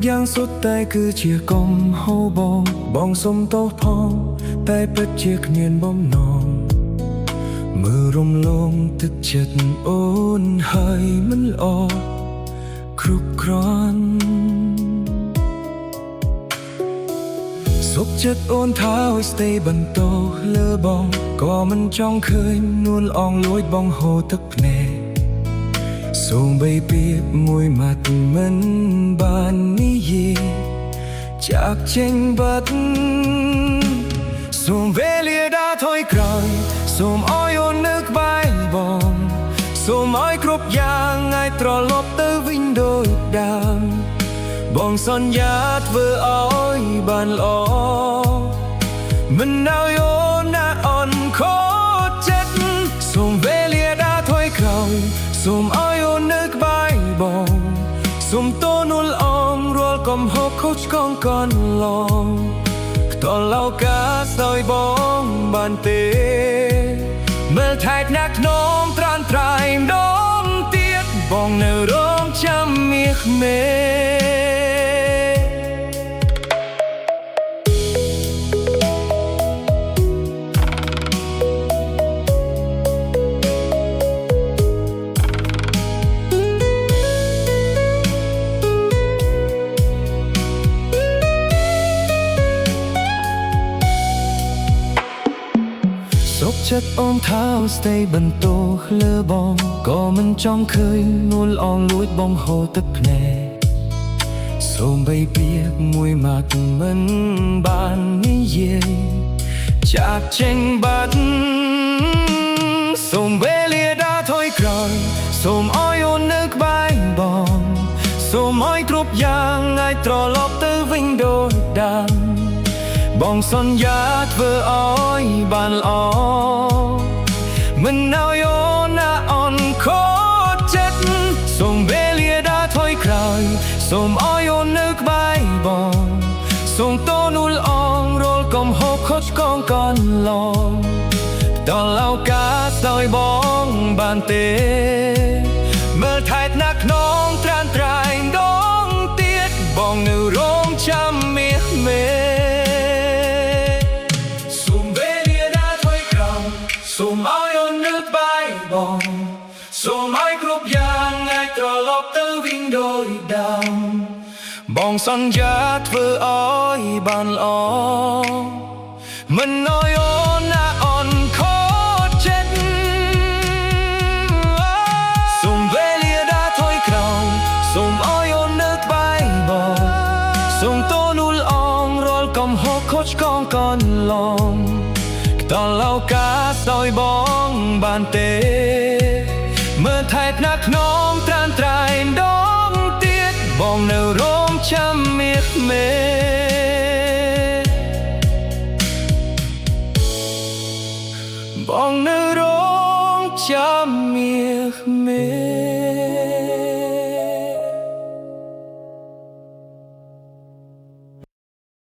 យ៉ាងសុទ្ធតែគឺជាកុំហូបបងសុំទោសផងតែពិតជាគ្មានបំណងមើលរំលងទឹកចិត្តអូនហើយមិនល្អគ្រប់គ្រាន់សុខចិត្តអូនថាឲ្យស្ទេបន្តលើបងក៏មិនចង់ឃើញនួនអងលួចបងហូរទឹកភ្នែកសូមបីពាក្យមួយម៉ាត់មិនបាននិយាយចាក់ចេញបាត់សូមវេលាដើរថយក្រោយសូមឲ្យអូននៅក្បែរបងសូមឲ្យគ្រប់យ៉ាងឲ្យត្រឡប់ទៅវិញដូចដើមបងសន្យាធ្វើឲ្យបានល្អមិនឲ្យអូនណាអន់ខូចចិត្តសូមវេលាដើរថយក្រោយសូមឲ្យអូននៅក្បែរបងសូមតូនអងរាល់កំហុសខុសឆ្គងកន្លងតឡៅកាសឲ្យបងបានទេមើលថែកណាក់នោមត្រានត្រៃម្ដងទៀតបងនៅរងចាំមាសមេសុខចិត្តអូនថាស្ទេបន្តលើបងក៏មិនចង់ឃើញនួលអងលួចបងហូរទឹកភ្នែកសូមបីពាក្យមួយម៉ាត់មិនបាននិយាយចាក់ចេញបាត់សូមវេលាដើរថយក្រោយសូមឲ្យអូននៅក្បែរបងសូមឲ្យគ្រប់យ៉ាងឲ្យត្រឡប់ទៅវិញដូចដើមបងសន្យាធ្វើឲ្យបានល្អមិនឲ្យអូនណាអន់ខូចចិត្តសូមវេលាដើរថយក្រោយសូមឲ្យអូននៅក្បែរបងសូមតូនអងរាល់កំហុសខុសឆ្គងកន្លងតឡៅកាសឲ្យបងបានទេមើលថែកណាក់ក្នុងត្រានត្រៃម្ដងទៀតបងនៅរងចាំមាសមេសូមឲ្យអូននៅក្បែរបងសូមឲ្យគ្រប់យ៉ាងអាចត្រឡប់ទៅវិញដូចដើមបងសន្យាធ្វើឲ្យបានល្អមិនឲ្យអូនណាអន់ខូចចិត្តសូមវេលាដើរថយក្រោយសូមឲ្យអូននៅក្បែរបងសូមតូនអងរាល់កំហុសខុសឆ្គងកន្លងតឡៅកាសឲ្យបងបានទេមើលថែកណាក់ក្នុងត្រានត្រៃម្ដងទៀតបងនៅរងចាំមាសមេបងនៅរងចាំមាសមេ